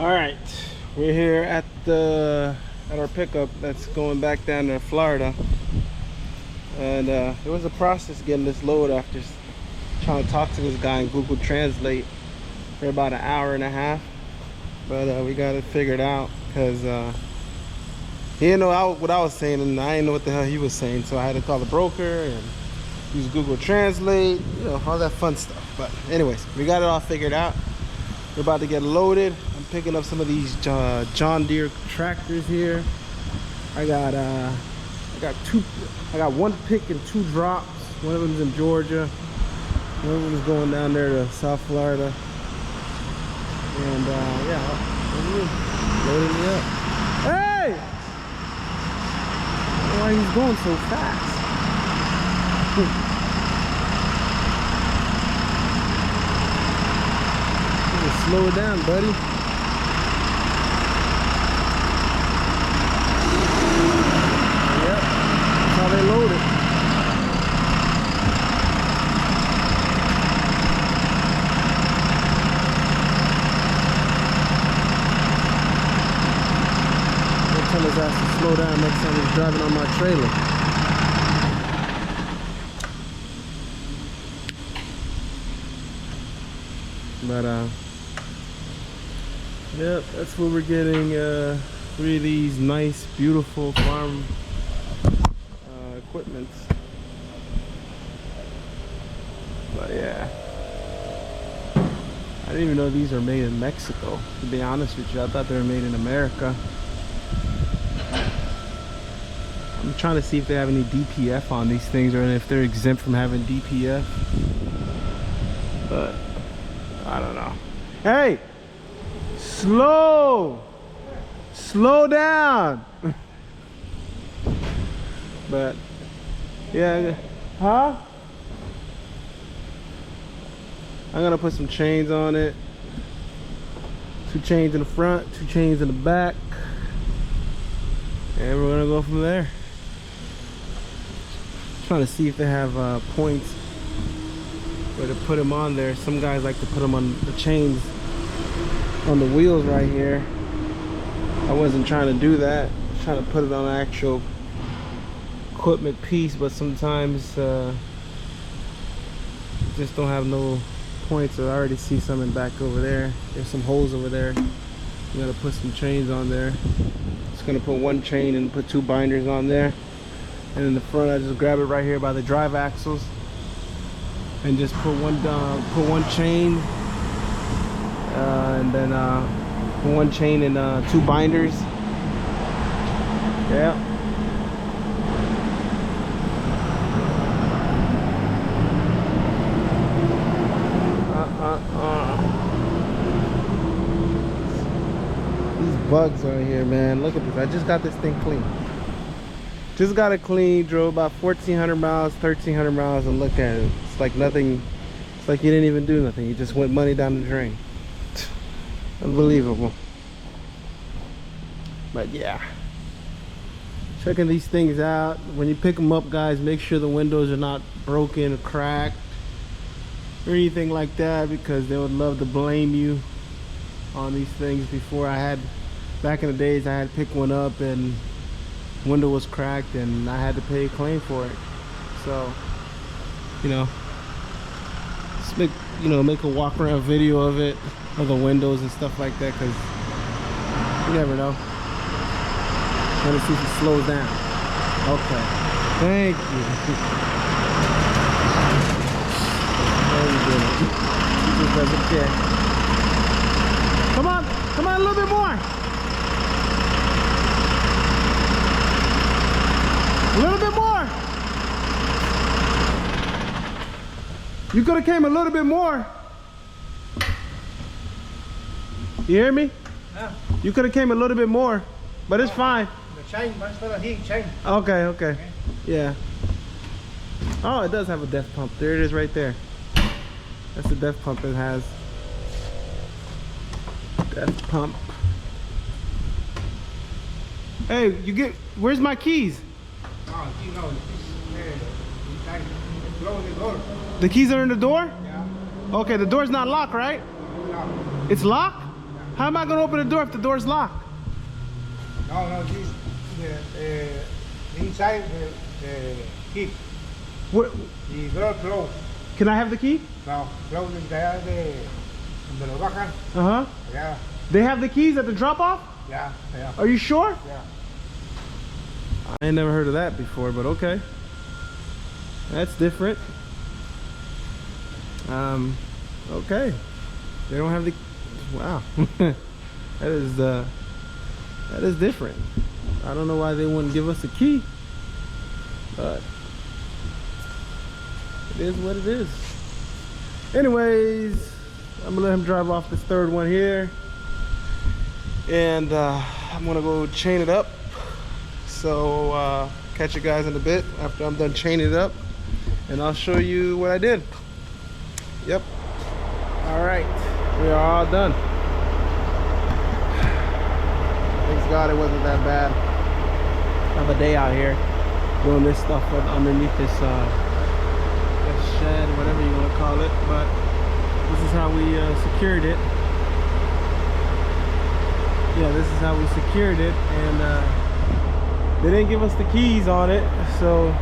All right, we're here at our pickup that's going back down to Florida, and it was a process getting this load after trying to talk to this guy in Google Translate for about an hour and a half. But we got it figured out because he didn't know what I was saying, and I didn't know what the hell he was saying, so I had to call the broker and use Google Translate, you know, all that fun stuff. But anyways, we got it all figured out. We're about to get loaded. I'm picking up some of these John Deere tractors here. I got one pick and two drops. One of them's in Georgia. One of them's going down there to South Florida. And yeah, loading me up. Hey! Why he's going so fast? Slow it down, buddy. Yep, that's how they load it. They'll tell his ass to slow down next time he's driving on my trailer. But yep, that's what we're getting. 3 of these nice, beautiful farm equipments. But yeah, I didn't even know these are made in Mexico, to be honest with you. I thought they were made in America. I'm trying to see if they have any DPF on these things, or if they're exempt from having DPF. But I don't know. Hey! Slow down. But yeah, huh? I'm gonna put some chains on it. 2 chains in the front, 2 chains in the back, and we're gonna go from there. Trying to see if they have points where to put them on there. Some guys like to put them on the chains on the wheels right here. I wasn't trying to do that. I was trying to put it on an actual equipment piece, but sometimes just don't have no points. So I already see some in back over there. There's some holes over there. You gotta put some chains on there. Just gonna put 1 chain and put 2 binders on there. And in the front, I just grab it right here by the drive axles and just put one chain, and then put 1 chain and 2 binders. Yeah. These bugs right here, man. Look at this. I just got this thing clean. Just got it clean. Drove about 1,400 miles, 1,300 miles, and look at it. It's like nothing. It's like you didn't even do nothing. You just went money down the drain. Unbelievable. But yeah, checking these things out. When you pick them up, guys, make sure the windows are not broken or cracked or anything like that, because they would love to blame you on these things. Before, back in the days, I had to pick one up and window was cracked and I had to pay a claim for it. So, you know, just make a walk around video of it, of the windows and stuff like that, because you never know. Let me see if it slows down. Okay, thank you. There you go. He just doesn't care. Come on a little bit more. A little bit more. You could have came a little bit more. You hear me? Yeah. You could have came a little bit more, but it's fine. The chain, chain. Okay. Yeah. Oh, it does have a depth pump. There it is right there. That's the depth pump it has. Depth pump. Hey, where's my keys? Oh, you know, the door. The keys are in the door? Yeah. Okay, the door's not locked, right? No. It's locked? How am I gonna open the door if the door's locked? No, no, this inside the key. What? The door closed. Can I have the key? No, closed there donde lo bajan. Uh-huh. Yeah, They have the keys at the drop-off? yeah, yeah. Are you sure? Yeah. I ain't never heard of that before, but okay. That's different. Okay. They don't have the, wow. that is different. I don't know why they wouldn't give us a key, but it is what it is. Anyways, I'm gonna let him drive off this third one here, and I'm gonna go chain it up. So catch you guys in a bit after I'm done chaining it up, and I'll show you what I did. Yep. All right, we are all done. Thanks God it wasn't that bad. I have a day out here doing this stuff underneath this shed, whatever you want to call it, but this is how we secured it. Yeah, this is how we secured it, and they didn't give us the keys on it, so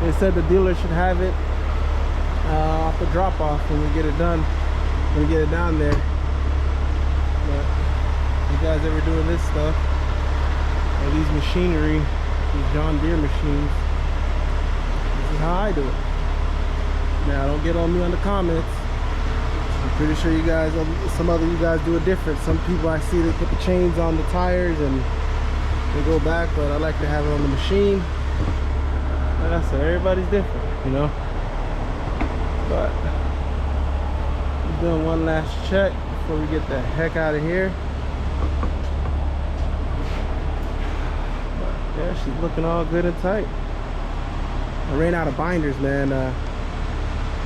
they said the dealer should have it off the drop-off when we get it done, when we get it down there. But you guys ever doing this stuff, or these machinery, these John Deere machines, this is how I do it. Now don't get on me on the comments. I'm pretty sure you guys, some other you guys do it different. Some people I see, they put the chains on the tires and they go back, but I like to have it on the machine. Like I said, everybody's different, you know. But we're doing one last check before we get the heck out of here. But yeah, she's looking all good and tight. I ran out of binders, man.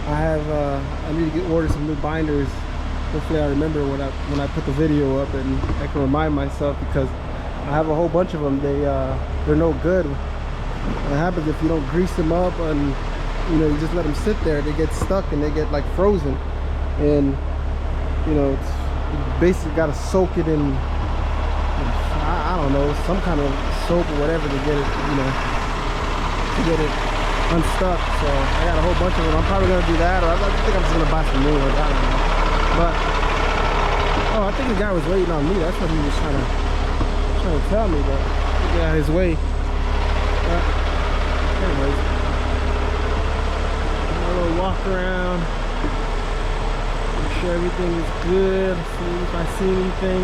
I need to order some new binders. Hopefully I remember when I put the video up, and I can remind myself, because I have a whole bunch of them. They're no good. What happens if you don't grease them up and you just let them sit there, they get stuck and they get like frozen, and you basically got to soak it in I don't know, some kind of soap or whatever to get it to get it unstuck. So I got a whole bunch of them. I'm probably gonna do that, or I think I'm just gonna buy some new ones. I don't know. But oh, I think the guy was waiting on me. That's what he was trying to tell me, but he got his way. But anyways, a little walk around, make sure everything is good, see if I see anything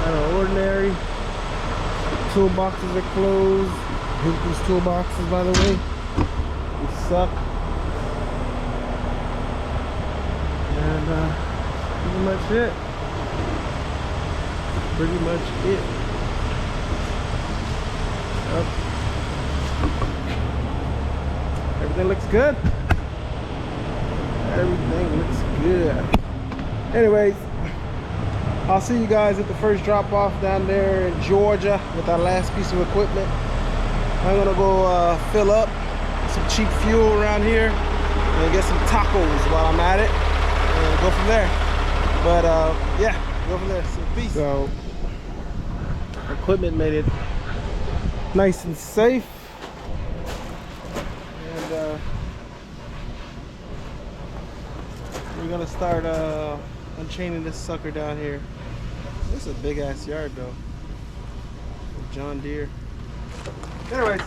out of ordinary. Toolboxes are closed. I hate these toolboxes, by the way. They suck. And pretty much it. Pretty much it. Yep. Everything looks good. Everything looks good. Anyways, I'll see you guys at the first drop off down there in Georgia with our last piece of equipment. I'm gonna go fill up some cheap fuel around here and get some tacos while I'm at it, and go from there. But yeah, go from there. So peace. So equipment made it nice and safe, and we're gonna start unchaining this sucker down here. This is a big ass yard though. John Deere. Anyways,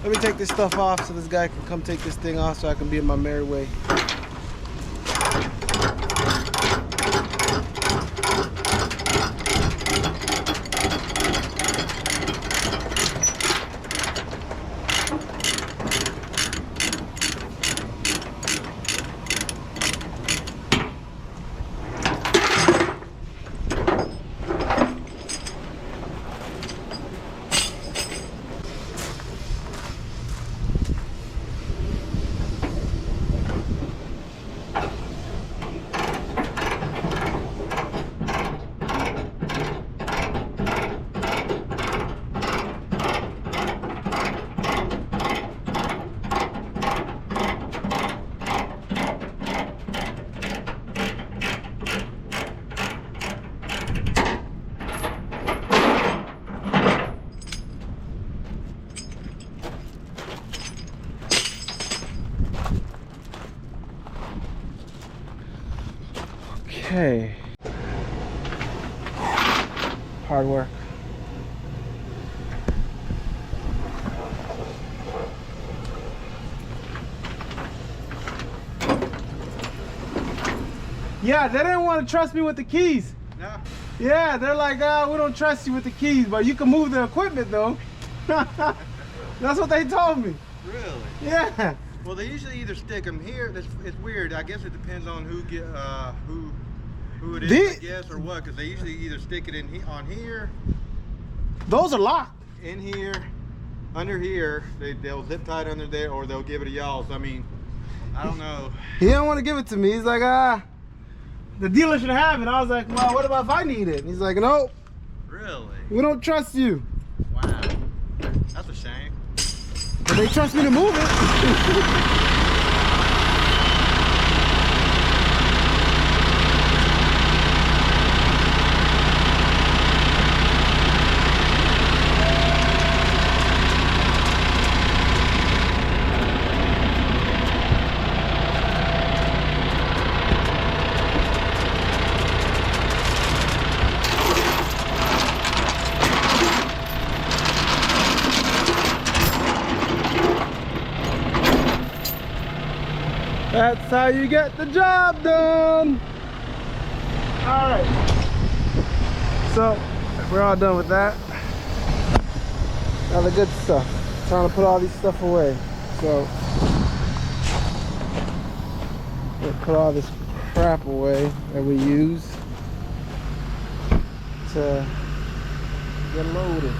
let me take this stuff off so this guy can come take this thing off so I can be in my merry way. Okay. Hard work. Yeah, they didn't want to trust me with the keys. No. Yeah, they're like, we don't trust you with the keys, but you can move the equipment though. That's what they told me. Really? Yeah. Well, they usually either stick them here. It's weird. I guess it depends on who it is, I guess, or what. Because they usually either stick it on here. Those are locked. In here, under here. They'll zip tie it under there, or they'll give it to y'all. So I mean, I don't know. He didn't want to give it to me. He's like, the dealer should have it. I was like, well, what about if I need it? And he's like, no. Really? We don't trust you. Wow. That's a shame. But they trust me to move it. That's how you get the job done. All right. So we're all done with that. Now the good stuff. Time to put all these stuff away. So we'll put all this crap away that we use to get loaded.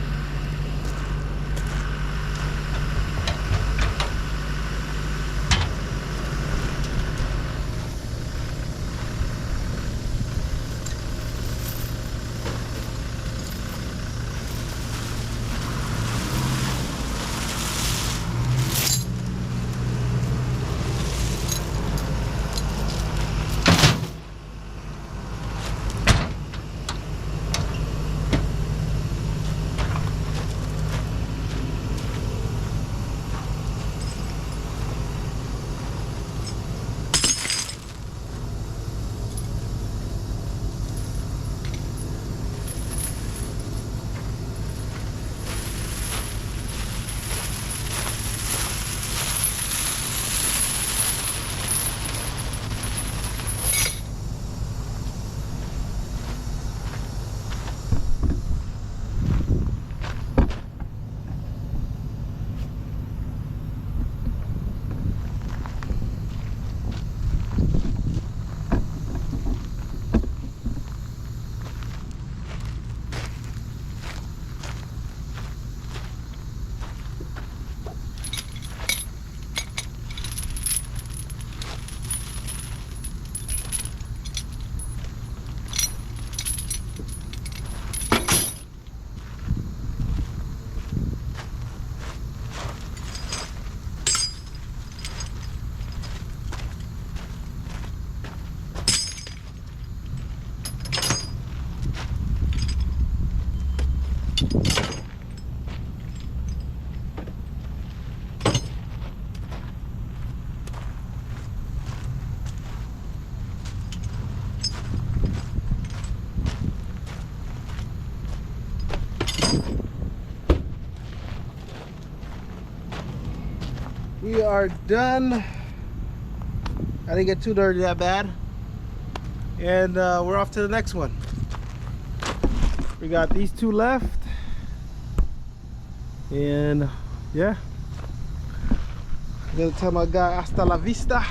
We are done. I didn't get too dirty that bad. And we're off to the next one. We got these two left. And yeah. I'm gonna tell my guy hasta la vista.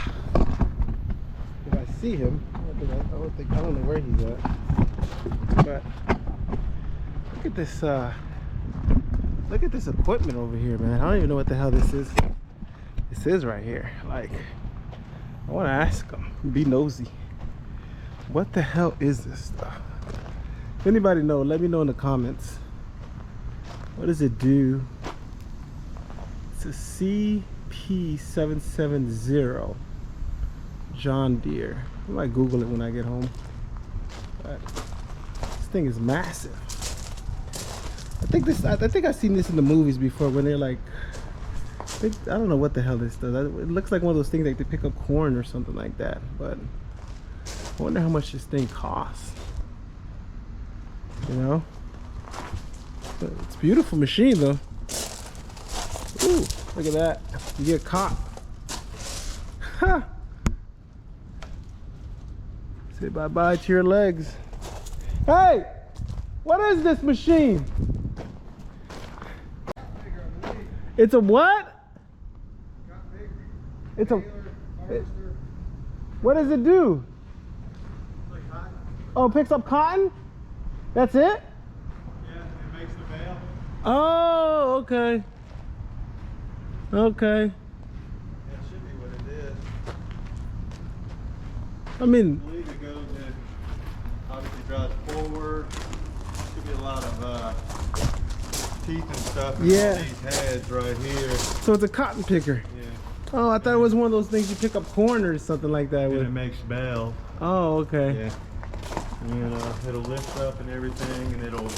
If I see him. I don't know where he's at. But look at this equipment over here, man. I don't even know what the hell this is. This is right here. Like, I want to ask him, be nosy. What the hell is this stuff? If anybody know, let me know in the comments. What does it do? It's a CP770 John Deere. I might Google it when I get home. But this thing is massive. I think I've seen this in the movies before when they're like, I don't know what the hell this does. It looks like one of those things like they pick up corn or something like that. But I wonder how much this thing costs. You know? But it's a beautiful machine though. Ooh, look at that. You get caught. Ha! Say bye-bye to your legs. Hey! What is this machine? It's a what? It's a... What does it do? Oh, it picks up cotton? That's it? Yeah, it makes the bale. Oh, okay. Okay. That should be what it is. I mean... I believe it goes in, obviously drives forward. Should be a lot of teeth and stuff in Yeah. all these heads right here. So it's a cotton picker. Yeah. Oh, I thought it was one of those things you pick up corn or something like that And it with. makes bale. Oh, okay. Yeah. And it'll lift up and everything, and it'll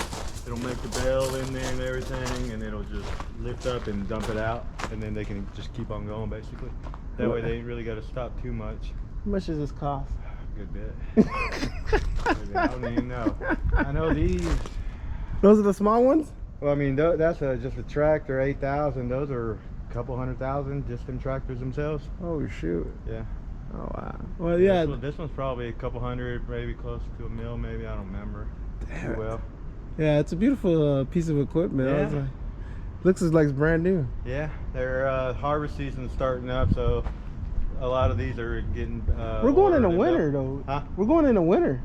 make the bale in there and everything, and it'll just lift up and dump it out, and then they can just keep on going basically. That way they ain't really got to stop too much. How much does this cost? Good bit. I don't even know. I know these. Those are the small ones? Well, I mean, that's just a tractor, 8,000. Those are a couple 100,000 just them tractors themselves. Oh shoot. Yeah. Oh wow. Well, yeah. This one's probably a couple hundred, maybe close to a mil, maybe. I don't remember too well. Yeah, it's a beautiful piece of equipment. Yeah. I was like, looks like it's brand new. Yeah, their harvest season's starting up, so a lot of these are getting. We're going in the ordered winter and though. Huh? We're going in the winter.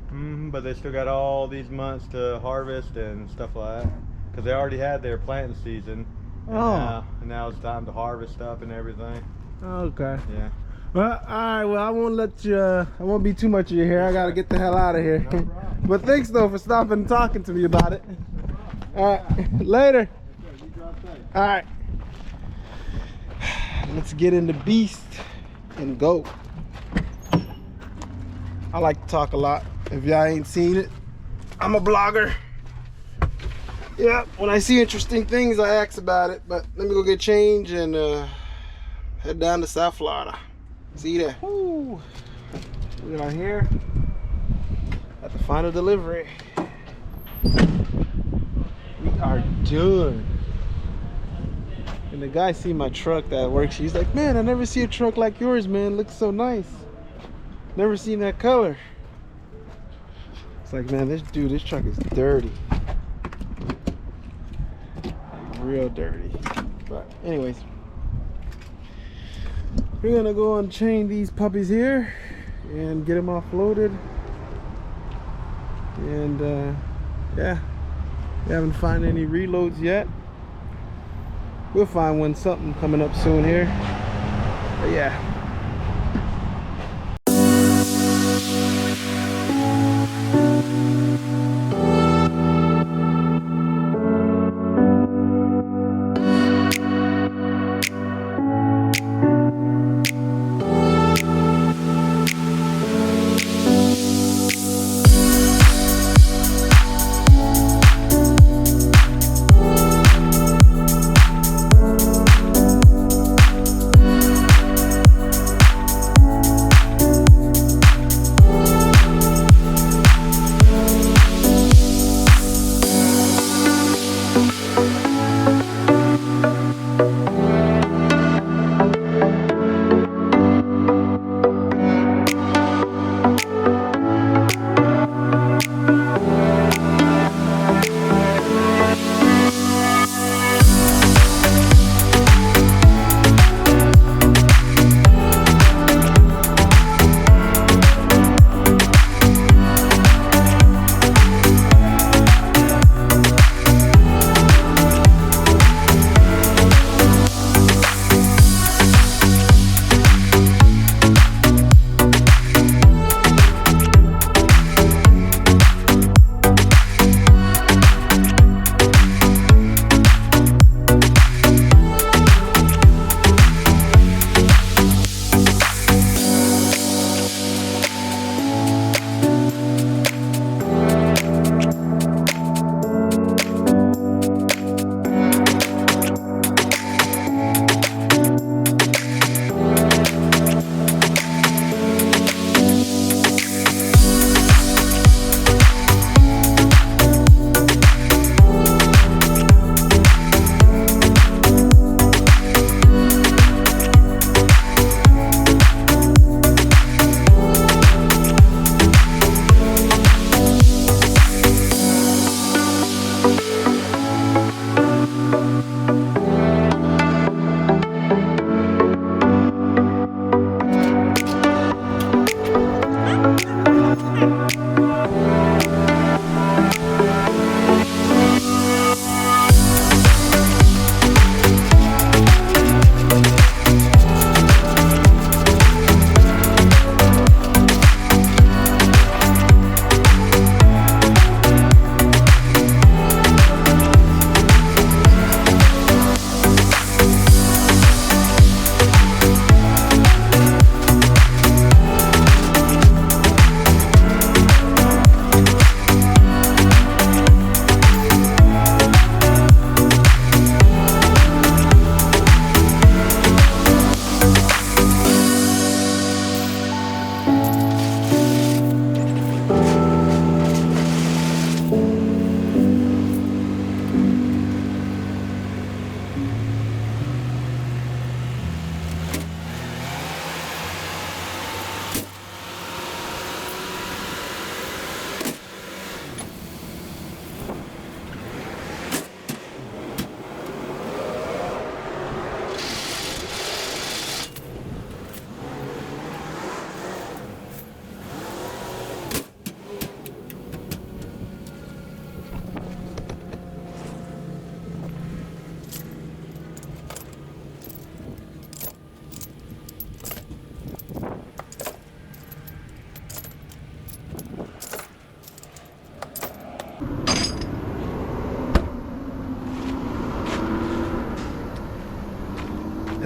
But they still got all these months to harvest and stuff like that, because they already had their planting season. And now it's time to harvest stuff and everything. Okay. Yeah. Well, all right. Well, I won't let you. I won't be too much of your hair. I gotta get the hell out of here. No problem. But thanks though for stopping and talking to me about it. All right. Later. All right. Let's get into beast and go. I like to talk a lot. If y'all ain't seen it, I'm a blogger. Yeah, when I see interesting things, I ask about it. But let me go get change and head down to South Florida. See you there. Woo. We are here at the final delivery. We are done. And the guy see my truck that works. He's like, man, I never see a truck like yours, man. Looks so nice. Never seen that color. It's like, man, this truck is dirty. Real dirty. But anyways, we're gonna go unchain these puppies here and get them offloaded. And yeah, we haven't found any reloads yet. We'll find something coming up soon here. But yeah.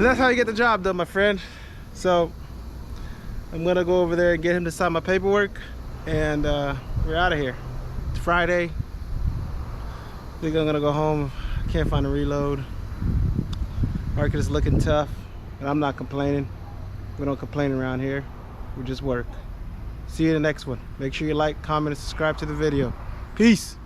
that's how you get the job done, my friend. So I'm gonna go over there and get him to sign my paperwork, and we're out of here. It's Friday. I think I'm gonna go home. Can't find a reload. Market is looking tough, and I'm not complaining. We don't complain around here. We just work. See you in the next one. Make sure you like, comment, and subscribe to the video. Peace.